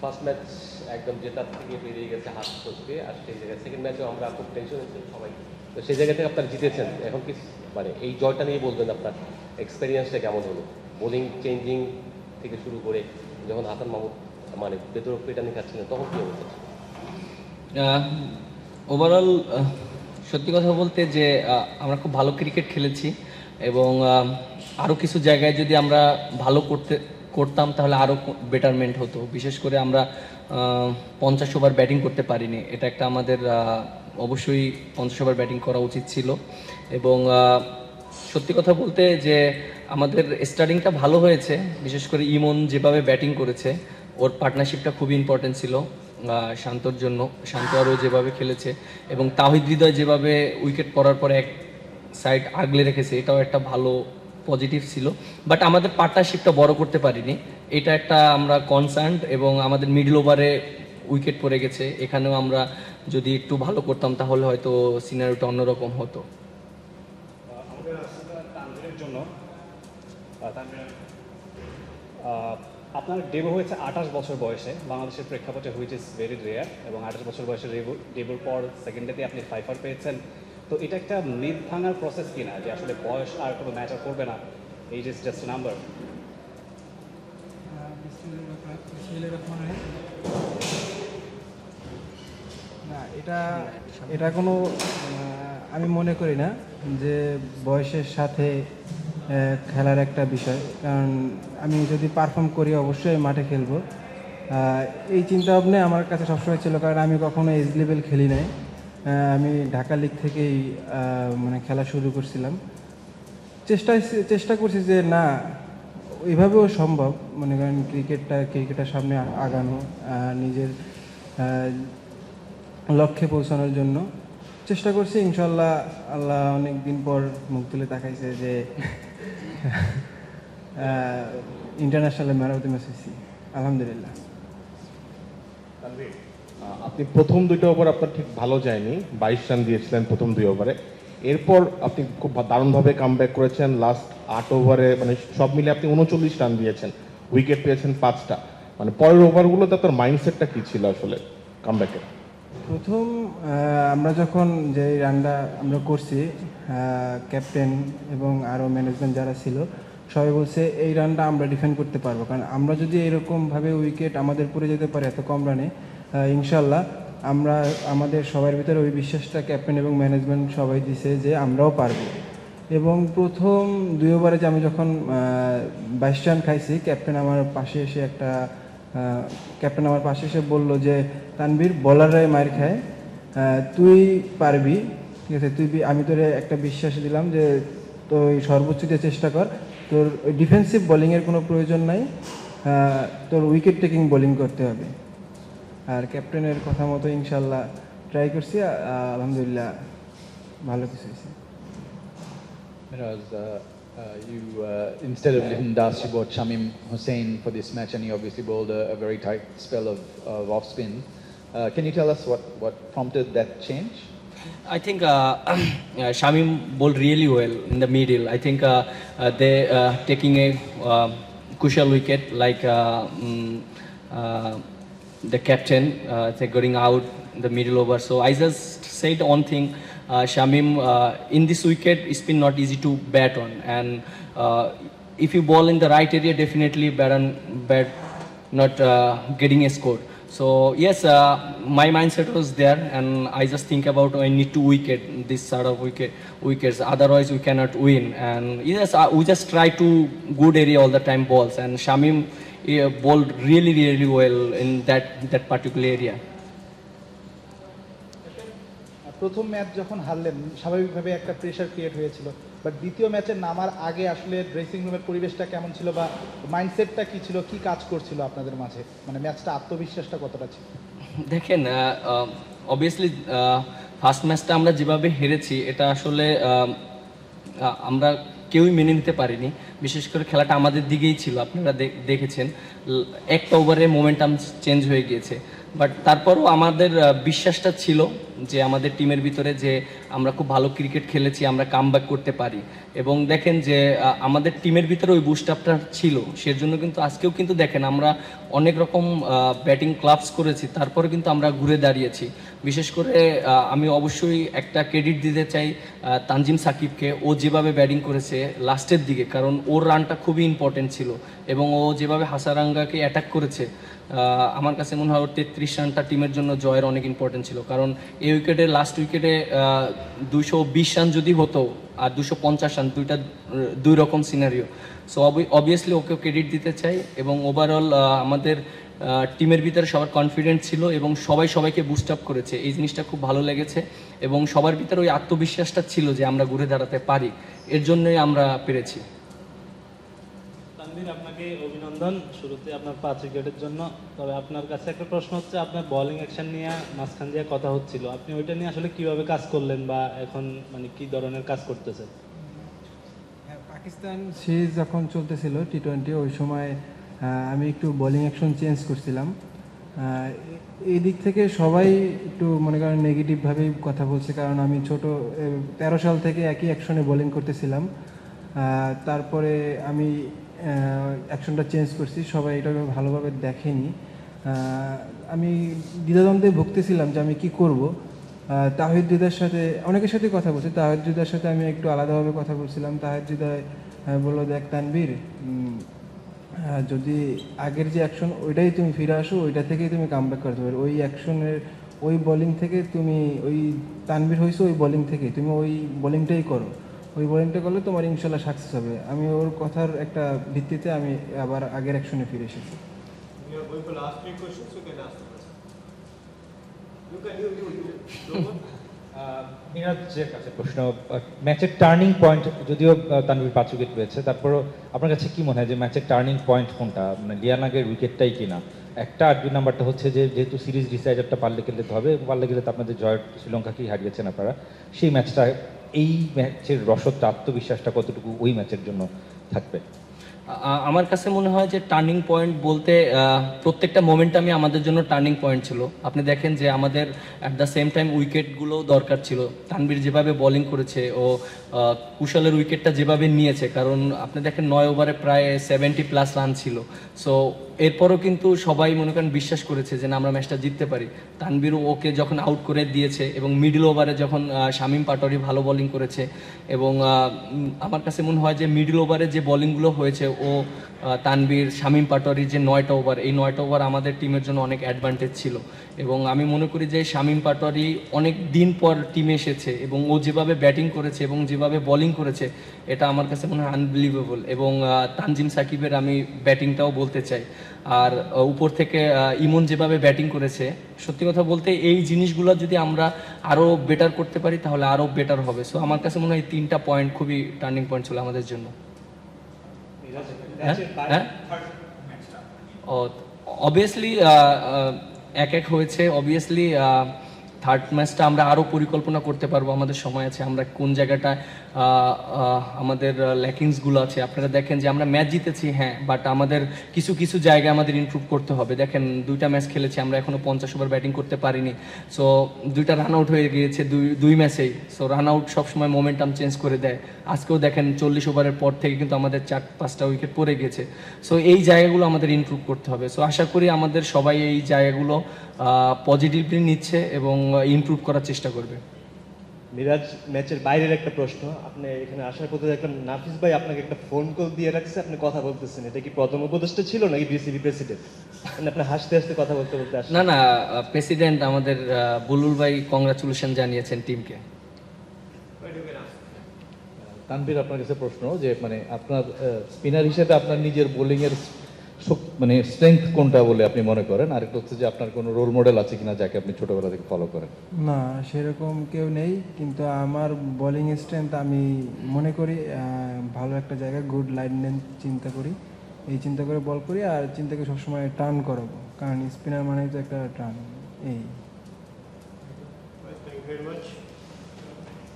First match একদম জেতার থেকে বেরিয়ে গেছে হাত ফসকে, আর সেই জায়গায় সেকেন্ড ম্যাচেও আমরা খুব টেনশন ছিলাম সবাই। তো সেই জায়গা থেকে আপনারা জিতেছেন, এখন কি মানে এই জয়টা নিয়ে বলবেন আপনার এক্সপেরিয়েন্সটা কেমন হলো? বোলিং চেঞ্জিং থেকে শুরু করে যখন হাসান মাহমুদ মানে ভেতর পেটানি খাচ্ছিলেন তখন কী অবস্থা ছিল? ওভারঅল সত্যি কথা বলতে যে আমরা খুব ভালো ক্রিকেট খেলেছি এবং আরও কিছু জায়গায় যদি আমরা ভালো করতাম তাহলে আরও বেটারমেন্ট হতো। বিশেষ করে আমরা 50 ওভার ব্যাটিং করতে পারিনি, এটা একটা আমাদের অবশ্যই 50 ওভার ব্যাটিং করা উচিত ছিল। এবং সত্যি কথা বলতে যে আমাদের স্টার্টিংটা ভালো হয়েছে, বিশেষ করে ইমন যেভাবে ব্যাটিং করেছে ওর পার্টনারশিপটা খুবই ইম্পর্টেন্ট ছিল শান্তর জন্য। শান্ত আরও যেভাবে খেলেছে এবং তাহিদ হৃদয় যেভাবে উইকেট পড়ার পরে এক সাইড আগলে রেখেছে, এটাও একটা ভালো পজিটিভ ছিল। বাট আমাদের পার্টনারশিপটা বড় করতে পারিনি, এটা একটা আমরা কনসার্ন। এবং আমাদের মিডল ওভারে উইকেট পড়ে গেছে, এখানেও আমরা যদি একটু ভালো করতাম তাহলে হয়তো সিনারিওটা অন্যরকম হতো। জন্য আপনার ডেবু হয়েছে 28 বছর বয়সে বাংলাদেশের প্রেক্ষাপটে, হুইচ ইজ ভেরি রেয়ার, এবং 28 বছর বয়সে ডেবুর পর সেকেন্ডেতে আপনি 5 পেয়েছেন। তো এটা একটা মিথ ভাঙার প্রসেস কিনা যে আসলে বয়স আর কোনো ম্যাটার করবে না, এইজ ইজ জাস্ট নাম্বার? না, এটা কোনো আমি মনে করি না যে বয়সের সাথে খেলার একটা বিষয়। কারণ আমি যদি পারফর্ম করি অবশ্যই মাঠে খেলবো, এই চিন্তা ভাবনা আমার কাছে সবসময় ছিল। কারণ আমি কখনো এজ লেভেল খেলি নাই, আমি ঢাকা লিগ থেকেই মানে খেলা শুরু করছিলাম। চেষ্টা করছি যে না, ওইভাবেও সম্ভব, মনে করেন ক্রিকেটের সামনে আগানো, নিজের লক্ষ্যে পৌঁছানোর জন্য চেষ্টা করছি। ইনশাল্লাহ আল্লাহ অনেক দিন পর মুখ তুলে তাকাইছে যে international man of the match হয়েছি, আলহামদুলিল্লাহ। আপনি প্রথম 2টা ওভার আপনার ঠিক ভালো যায়নি, 22 রান দিয়েছিলেন প্রথম 2 ওভারে। এরপর আপনি খুব দারুণভাবে কামব্যাক করেছেন লাস্ট 8 ওভারে, মানে সব মিলে আপনি 39 রান দিয়েছেন, উইকেট পেয়েছেন 5টা। মানে পরের ওভারগুলোতে আপনার মাইন্ডসেটটা কী ছিল আসলে কামব্যাকের? প্রথম আমরা যখন যে রানটা আমরা করছি, ক্যাপ্টেন এবং আরও ম্যানেজমেন্ট যারা ছিল সবাই বলছে এই রানটা আমরা ডিফেন্ড করতে পারবো। কারণ আমরা যদি এরকমভাবে উইকেট আমাদের পড়ে যেতে পারে এত কম রানে, ইনশাল্লাহ আমাদের সবার ভিতরে ওই বিশ্বাসটা ক্যাপ্টেন এবং ম্যানেজমেন্ট সবাই দিছে যে আমরাও পারবো। এবং প্রথম 2 ওভারে যে আমি যখন 22 রান খাইছি, ক্যাপ্টেন আমার পাশে এসে বলল যে তানভীর, বলাররাই মার খায়, তুই পারবি, ঠিক আছে, আমি তোরে একটা বিশ্বাস দিলাম যে তুই সর্বোচ্চ দিয়ে চেষ্টা কর, তোর ডিফেন্সিভ বোলিংয়ের কোনো প্রয়োজন নাই, তোর উইকেট টেকিং বোলিং করতে হবে। আর ক্যাপ্টেনের কথা মতো ইনশাল্লাহ ট্রাই করছি, আলহামদুলিল্লাহ ভালো কিছু হয়েছে। You instead of Linden Das, you brought Shamim Hussain for this match, and he obviously bowled a very tight spell of off spin. Can you tell us what prompted that change? I think Shamim bowled really well in the middle. I think they taking a crucial wicket like the captain going out the middle over. So I just said one thing, Shamim, in this wicket it's been not easy to bat on, and if you bowl in the right area, definitely bat not getting a score. So yes, my mindset was there, and I just think about I need to wicket this sort of wickets, otherwise we cannot win. And yes, we just try to good area all the time balls, and Shamim bowled really well in that particular area. প্রথম match যখন হারলেন স্বাভাবিকভাবে একটা pressure create হয়েছিল, but দ্বিতীয় ম্যাচে নামার আগে আসলে ড্রেসিং রুমের পরিবেশটা কেমন ছিল বা মাইন্ডসেটটা কী ছিল, কী কাজ করছিল আপনাদের মাঝে, মানে ম্যাচটা আত্মবিশ্বাসটা কতটা ছিল? দেখেন, অবভিয়াসলি ফার্স্ট ম্যাচটা আমরা যেভাবে হেরেছি এটা আসলে আমরা কেউই মেনে নিতে পারিনি। বিশেষ করে খেলাটা আমাদের দিকেই ছিল, আপনারা দেখেছেন একটা ওভারে মোমেন্টাম চেঞ্জ হয়ে গিয়েছে, বাট তারপরও আমাদের বিশ্বাসটা ছিল যে আমাদের টিমের ভিতরে যে আমরা খুব ভালো ক্রিকেট খেলেছি, আমরা কামব্যাক করতে পারি। এবং দেখেন যে আমাদের টিমের ভিতরে ওই বুস্ট আপটা ছিল, সেজন্য কিন্তু আজকেও কিন্তু দেখেন আমরা অনেক রকম ব্যাটিং ক্লাবস করেছি, তারপরে কিন্তু আমরা ঘুরে দাঁড়িয়েছি। বিশেষ করে আমি অবশ্যই একটা ক্রেডিট দিতে চাই তানজিম সাকিবকে। ও যেভাবে ব্যাটিং করেছে লাস্টের দিকে, কারণ ওর রানটা খুবই ইম্পর্টেন্ট ছিল, এবং ও যেভাবে হাসারাঙ্গাকে অ্যাটাক করেছে, আমার কাছে মনে হয় ওর 33 রানটা টিমের জন্য জয়ের অনেক ইম্পর্টেন্ট ছিল। কারণ এই উইকেটে লাস্ট উইকেটে 220 রান যদি হতো আর 250 রান, দুই রকম সিনারিও। সো অবভিয়াসলি ওকে ক্রেডিট দিতে চাই। এবং ওভারঅল আমাদের টিমের ভিতরে সবার কনফিডেন্ট ছিল এবং সবাই সবাইকে বুস্ট আপ করেছে, এই জিনিসটা খুব ভালো লেগেছে। এবং সবার ভিতরে ওই আত্মবিশ্বাসটা ছিল যে আমরা ঘুরে দাঁড়াতে পারি, এর জন্যই আমরা পেরেছি। তানভীর, আপনাকে অভিনন্দন শুরুতে আপনার 5 উইকেটের জন্য। তবে আপনার কাছে একটা প্রশ্ন হচ্ছে, আপনার বোলিং অ্যাকশন নিয়ে মাঝখান দিয়ে কথা হচ্ছিল, আপনি ওইটা নিয়ে আসলে কিভাবে কাজ করলেন বা এখন মানে কি ধরনের কাজ করতেছেন? পাকিস্তান সিরিজ যখন চলতেছিল T20, ওই সময় আমি একটু বোলিং অ্যাকশন চেঞ্জ করছিলাম। এই দিক থেকে সবাই একটু মনে করেন নেগেটিভভাবেই কথা বলছে, কারণ আমি 13 সাল থেকে একই অ্যাকশনে বোলিং করতেছিলাম। তারপরে আমি অ্যাকশনটা চেঞ্জ করছি, সবাই এটা ভালোভাবে দেখেনি। আমি দ্বিধাদ্বন্দ্বে ভুগতেছিলাম যে আমি কি করব। তাহিদ হৃদয়ের সাথে অনেকের সাথে কথা বলছি, তাহিদ হৃদয়ের সাথে আমি একটু আলাদাভাবে কথা বলছিলাম। তাহিদ হৃদয় বললো, দেখ তানভীর, যদি আগের যে অ্যাকশন ওইটাই তুমি ফিরে আসো, ওইটা থেকেই তুমি কামব্যাক করতে পারো। ওই অ্যাকশনের ওই বোলিং থেকে তুমি ওই তানভীর হয়েছো, ওই বোলিং থেকে তুমি ওই বোলিংটাই করো, ওই বোলিংটা করলে তোমার ইনশাল্লাহ সাকসেস হবে। আমি ওর কথার একটা ভিত্তিতে আমি আবার আগের অ্যাকশনে ফিরে এসেছি। মিরাজের কাছে প্রশ্ন, ম্যাচের টার্নিং পয়েন্ট, যদিও তানভীর 5 উইকেট পেয়েছে, তারপরও আপনার কাছে কি মনে হয় যে ম্যাচের টার্নিং পয়েন্ট কোনটা? মানে লিয়ানাগের উইকেটটাই কিনা একটা, আর 2 নাম্বারটা হচ্ছে যে যেহেতু সিরিজ ডিসাইডারটা পারলে খেলতে হবে, পারলে গেলে তো আপনাদের জয় শ্রীলঙ্কাকেই হারিয়েছেন আপনারা, সেই ম্যাচটা, এই ম্যাচের রসদটা, আত্মবিশ্বাসটা কতটুকু ওই ম্যাচের জন্য থাকবে? আমার কাছে মনে হয় যে টার্নিং পয়েন্ট বলতে প্রত্যেকটা মোমেন্টামই আমাদের জন্য টার্নিং পয়েন্ট ছিল। আপনি দেখেন যে আমাদের অ্যাট দ্য সেম টাইম উইকেটগুলোও দরকার ছিল। তানভীর যেভাবে বোলিং করেছে, ও কুশলের উইকেটটা যেভাবে নিয়েছে, কারণ আপনি দেখেন 9 ওভারে প্রায় 70+ রান ছিল। সো এরপরও কিন্তু সবাই মনে করেন বিশ্বাস করেছে যে না, আমরা ম্যাচটা জিততে পারি। তানভীর ওকে যখন আউট করে দিয়েছে, এবং মিডল ওভারে যখন শামীম পাটোয়ারি ভালো বোলিং করেছে, এবং আমার কাছে মনে হয় যে মিডল ওভারে যে বোলিংগুলো হয়েছে, ও তানভীর, শামীম পাটোয়ারির যে 9টা ওভার, এই 9টা ওভার আমাদের টিমের জন্য অনেক অ্যাডভান্টেজ ছিল। এবং আমি মনে করি যে শামীম পাটোয়ারি অনেক দিন পর টিমে এসেছে, এবং ও যেভাবে ব্যাটিং করেছে এবং যেভাবে বোলিং করেছে, এটা আমার কাছে মনে হয় আনবিলিভেবল। এবং তানজিম সাকিবের আমি ব্যাটিংটাও বলতে চাই। আর উপর থেকে ইমন যেভাবে ব্যাটিং করেছে, সত্যি কথা বলতে এই জিনিসগুলো যদি আমরা আরও বেটার করতে পারি তাহলে আরও বেটার হবে। সো আমার কাছে মনে হয় এই 3টা পয়েন্ট খুবই টার্নিং পয়েন্ট ছিল আমাদের জন্য। অবভিয়াসলি এক হয়েছে, অবভিয়াসলি থার্ড ম্যাচটা আমরা আরও পরিকল্পনা করতে পারবো, আমাদের সময় আছে, আমরা কোন জায়গাটায় আমাদের ল্যাকিংসগুলো আছে। আপনারা দেখেন যে আমরা ম্যাচ জিতেছি, হ্যাঁ, বাট আমাদের কিছু কিছু জায়গায় আমাদের ইমপ্রুভ করতে হবে। দেখেন 2টা ম্যাচ খেলেছি, আমরা এখনও 50 ওভার ব্যাটিং করতে পারিনি। সো 2টা রান আউট হয়ে গিয়েছে দুই ম্যাচেই। সো রান আউট সবসময় মোমেন্টাম চেঞ্জ করে দেয়। আজকেও দেখেন 40 ওভারের পর থেকে কিন্তু আমাদের 4-5টা উইকেট পড়ে গেছে। সো এই জায়গাগুলো আমাদের ইমপ্রুভ করতে হবে। সো আশা করি আমাদের সবাই এই জায়গাগুলো পজিটিভলি নিচ্ছে এবং ইমপ্রুভ করার চেষ্টা করবে। মিরাজ, ম্যাচের বাইরের একটা প্রশ্ন, আপনি এখানে আসার পথে দেখলাম নাফিস ভাই আপনাকে একটা ফোন কল দিয়ে রাখছে, আপনি কথা বলতেছেন, এটা কি প্রথম উপদেষ্টা ছিল নাকি বিসিবি প্রেসিডেন্ট? মানে আপনি হাসতে হাসতে কথা বলতে বলতে আসছেন। না না, প্রেসিডেন্ট আমাদের বুলুল ভাই কংগ্রাচুলেশন জানিয়েছেন টিমকে। তানভীর, আপনার কাছে প্রশ্ন যে মানে আপনার স্পিনার হিসেবে আপনার নিজের বোলিংয়ের মানে স্ট্রেংথ কোনটা বলে আপনি মনে করেন? আর একটা হচ্ছে যে আপনার কোনো রোল মডেল আছে কিনা যাকে আপনি ছোটবেলা থেকে ফলো করেন? না, সেরকম কেউ নেই, কিন্তু আমার বোলিং স্ট্রেংথ আমি মনে করি ভালো একটা জায়গায় গুড লাইন লেন্থ চিন্তা করি, এই চিন্তা করে বল করি, আর চিন্তা করে সবসময় টার্ন করাবো, কারণ স্পিনার মানে তো একটা টার্ন, এই